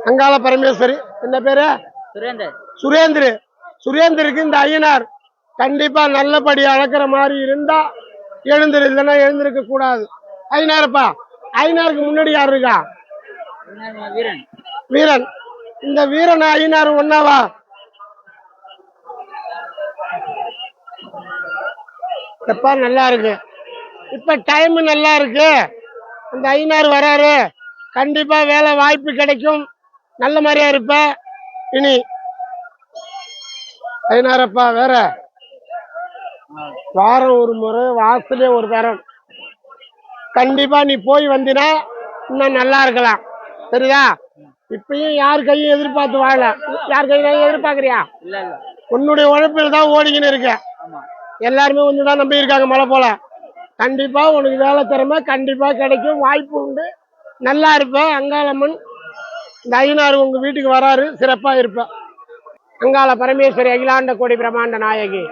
அங்காள பரமேஸ்வரி. என்ன பேரு? சுரேந்திர. சுரேந்திருக்கு இந்த ஐயனார் கண்டிப்பா நல்லபடி அளக்குற மாதிரி இருந்தா எழுந்திரு, இல்லைன்னா எழுந்திருக்க கூடாது. ஐயனாருப்பா, ஐயனாருக்கு முன்னாடி யாரு இருக்கா? வீரன். இந்த வீரன் ஐயனார் ஒன்னாவா? எப்பா நல்லா இருக்கு. இப்ப டைம் நல்லா இருக்கு. இந்த ஐயனார் வராரு, கண்டிப்பா வேலை வாய்ப்பு கிடைக்கும், நல்ல மாதிரியா இருப்ப. இனி ஐயனாரப்பா வேற வாரம் ஒரு முறை, வாசலே ஒரு தரம். கண்டிப்பா நீ போய் வந்தினா இன்னும் நல்லா இருக்கலாம். சரிதா? இப்பயும் யார் கையும் எதிர்பார்த்து வாழல. யார் கையும் எதிர்பார்க்கறியா? உன்னுடைய உழைப்பில் தான் ஓடிக்கின்னு இருக்க. எல்லாருமே ஒண்ணுதான் நம்பி இருக்காங்க மழை போல. கண்டிப்பா உனக்கு வேலை திறமை கண்டிப்பா கிடைக்கும், வாய்ப்பு உண்டு, நல்லா இருப்ப. அங்காளம்மன் இந்த ஐயனார் உங்க வீட்டுக்கு வராரு, சிறப்பா இருப்ப. அங்காள பரமேஸ்வரி, அகிலாண்ட கோடி பிரம்மாண்ட நாயகி.